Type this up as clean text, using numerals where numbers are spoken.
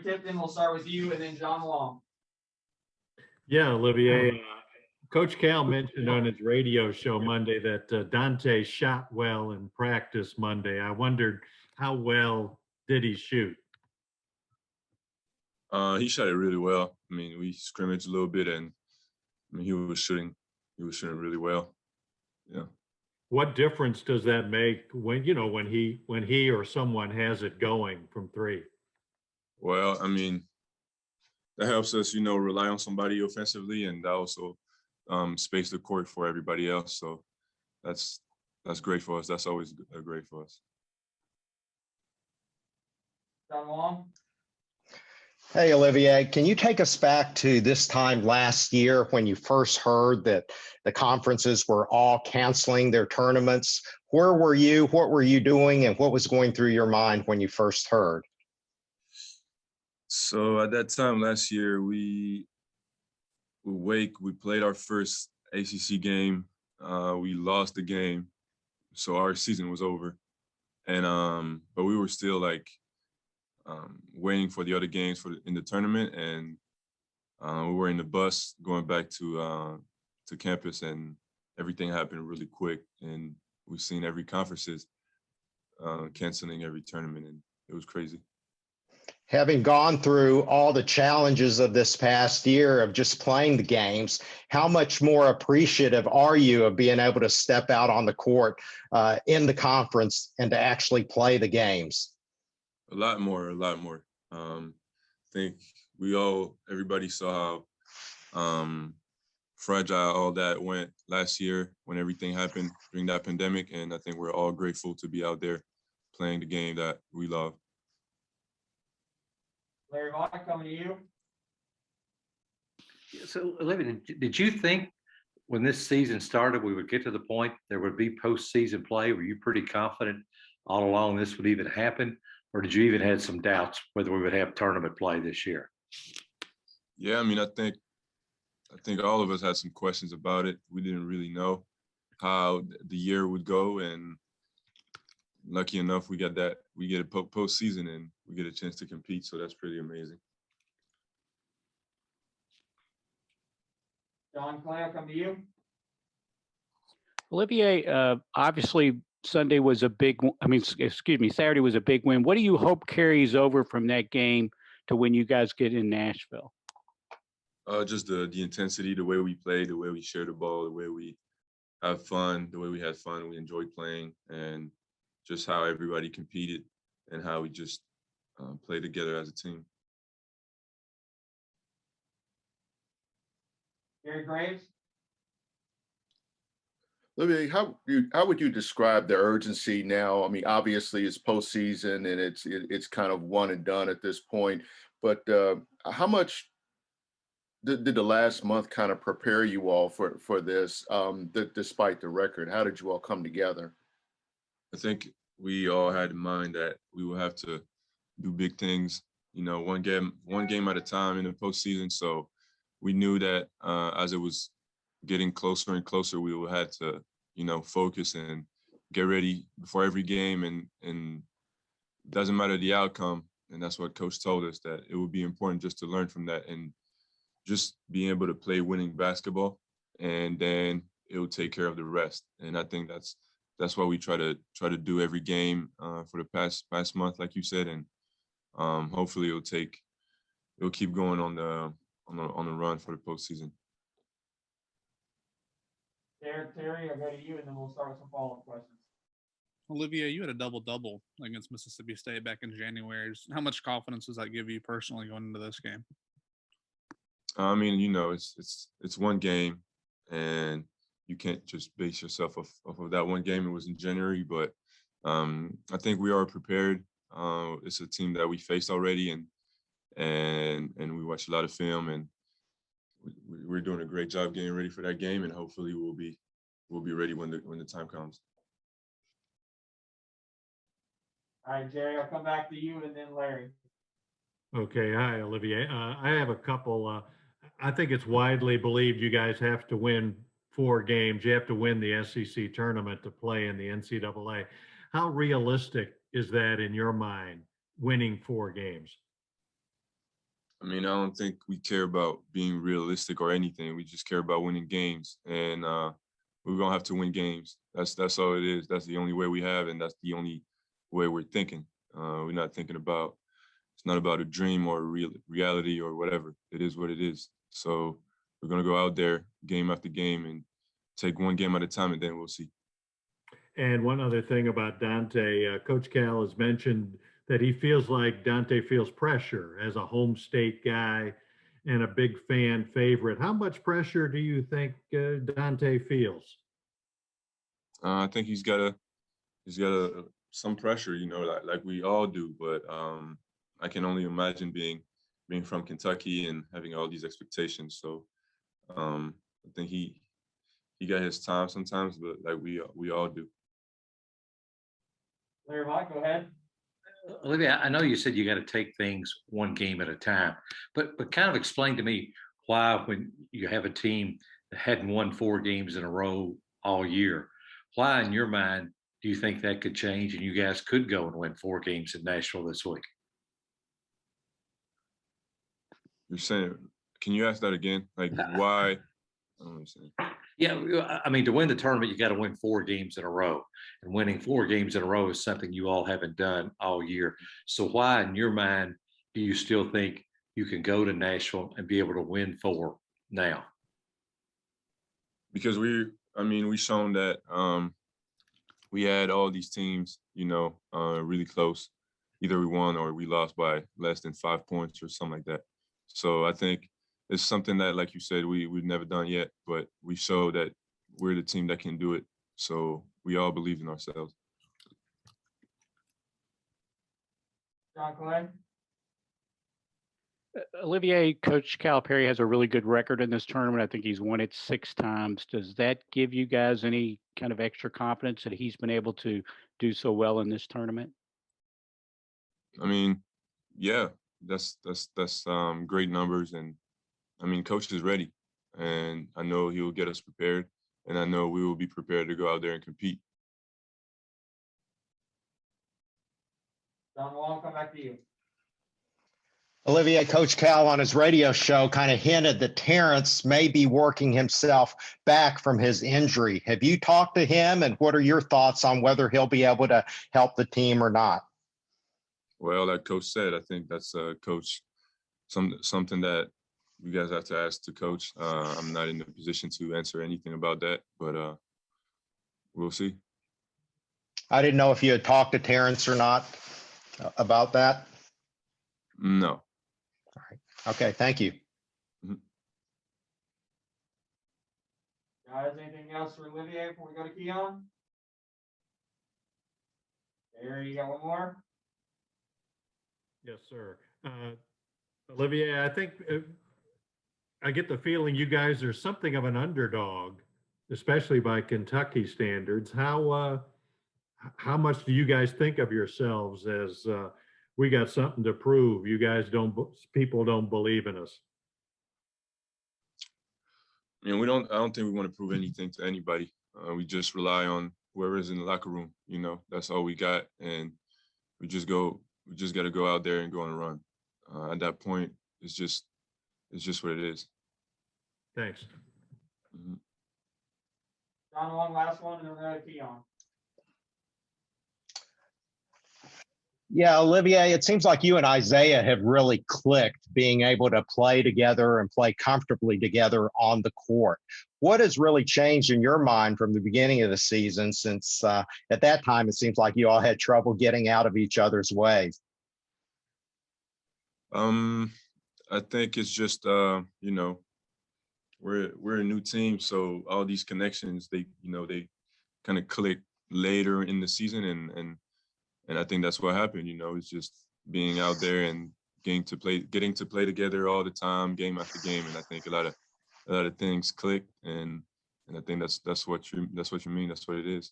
Larry Tipton, we'll start with you, and then John Long. Yeah, Olivier. Coach Cal mentioned on his radio show Monday that Dontaie shot well in practice Monday. I wondered how well did he shoot? He shot it really well. I mean, we scrimmaged a little bit, and I mean, he was shooting really well. Yeah. What difference does that make when he or someone has it going from three? Well, I mean, that helps us, rely on somebody offensively, and that also space the court for everybody else. So that's great for us. That's always great for us. John Long. Hey, Olivier, can you take us back to this time last year when you first heard that the conferences were all canceling their tournaments? Where were you? What were you doing? And what was going through your mind when you first heard? So at that time last year, we played our first ACC game. We lost the game, so our season was over. And but we were still waiting for the other games in the tournament, and we were in the bus going back to campus, and everything happened really quick. And we've seen every conferences canceling every tournament, and it was crazy. Having gone through all the challenges of this past year of just playing the games, how much more appreciative are you of being able to step out on the court in the conference and to actually play the games? A lot more. I think everybody saw how fragile all that went last year when everything happened during that pandemic. And I think we're all grateful to be out there playing the game that we love. Larry Vaughn, coming to you. So, Olivia, did you think when this season started we would get to the point there would be postseason play? Were you pretty confident all along this would even happen? Or did you even have some doubts whether we would have tournament play this year? Yeah, I mean, I think all of us had some questions about it. We didn't really know how the year would go, and lucky enough, we get a postseason and we get a chance to compete. So that's pretty amazing. John Clay, I'll come to you. Olivier, obviously Saturday was a big win. What do you hope carries over from that game to when you guys get in Nashville? Just the intensity, the way we play, the way we share the ball, the way we have fun, the way we had fun, we enjoyed playing, and just how everybody competed and how we just play together as a team. Gary Graves. Olivier, how would you describe the urgency now? I mean, obviously it's postseason and it's kind of one and done at this point, but how much did the last month kind of prepare you all for this, despite the record? How did you all come together? I think we all had in mind that we will have to do big things, one game at a time in the postseason. So we knew that as it was getting closer and closer, we would have to, focus and get ready before every game, and doesn't matter the outcome. And that's what Coach told us, that it would be important just to learn from that and just being able to play winning basketball, and then it will take care of the rest. And I think that's why we try to do every game for the past month, like you said, and hopefully it'll keep going on the run for the postseason. Terry, I'll go to you, and then we'll start with some follow-up questions. Olivier, you had a double-double against Mississippi State back in January. How much confidence does that give you personally going into this game? I mean, it's one game, and you can't just base yourself off of that one game. It was in January, but I think we are prepared. It's a team that we faced already, and we watched a lot of film, and we're doing a great job getting ready for that game, and hopefully we'll be ready when the time comes. All right, Jerry, I'll come back to you, and then Larry. Okay. Hi, Olivier. I have a couple. I think it's widely believed you guys have to win 4 games. You have to win the SEC tournament to play in the NCAA. How realistic is that in your mind, winning 4 games? I mean, I don't think we care about being realistic or anything. We just care about winning games, and we're gonna have to win games. That's all it is. That's the only way we have, and that's the only way we're thinking. We're not thinking about. It's not about a dream or a reality or whatever. It is what it is. So we're gonna go out there game after game and take one game at a time, and then we'll see. And one other thing about Dontaie, Coach Cal has mentioned that he feels like Dontaie feels pressure as a home state guy and a big fan favorite. How much pressure do you think Dontaie feels? I think he's got some pressure, like we all do. But I can only imagine being from Kentucky and having all these expectations. So I think he got his time sometimes, but like we all do. Larry Mike, go ahead. Olivia, I know you said you got to take things one game at a time, but kind of explain to me why, when you have a team that hadn't won 4 games in a row all year, why in your mind do you think that could change and you guys could go and win 4 games in Nashville this week? You're saying, can you ask that again? Like why? I don't understand. Yeah, I mean, to win the tournament, you got to win 4 games in a row. And winning 4 games in a row is something you all haven't done all year. So why, in your mind, do you still think you can go to Nashville and be able to win 4 now? Because we've shown that we had all these teams, really close. Either we won or we lost by less than 5 points or something like that. So I think it's something that, like you said, we've never done yet, but we show that we're the team that can do it. So we all believe in ourselves. John Clay. Olivier, Coach Calipari has a really good record in this tournament. I think he's won it 6 times. Does that give you guys any kind of extra confidence that he's been able to do so well in this tournament? I mean, yeah, that's great numbers, and I mean, Coach is ready, and I know he will get us prepared, and I know we will be prepared to go out there and compete. John Wall, come back to you. Olivier, Coach Cal on his radio show kind of hinted that Terrence may be working himself back from his injury. Have you talked to him, and what are your thoughts on whether he'll be able to help the team or not? Well, like Coach said, I think that's Coach something that you guys have to ask the coach. I'm not in a position to answer anything about that, but we'll see. I didn't know if you had talked to Terrence or not about that. No. All right. Okay. Thank you. Guys, anything else for Olivier before we go to Keon? Gary, you got one more? Yes, sir. Olivier, I think I get the feeling you guys are something of an underdog, especially by Kentucky standards. How much do you guys think of yourselves as we got something to prove? You guys people don't believe in us. I mean, I don't think we want to prove anything to anybody. We just rely on whoever's in the locker room. That's all we got, and we just got to go out there and go on a run. At that point, it's just what it is. Thanks. Mm-hmm. John, one last one, and then we're going to Keon. Yeah, Olivier, it seems like you and Isaiah have really clicked, being able to play together and play comfortably together on the court. What has really changed in your mind from the beginning of the season, since at that time it seems like you all had trouble getting out of each other's way? I think it's just we're a new team, so all these connections they kind of click later in the season, and I think that's what happened. It's just being out there and getting to play together all the time, game after game, and I think a lot of things click, and I think that's what you mean. That's what it is.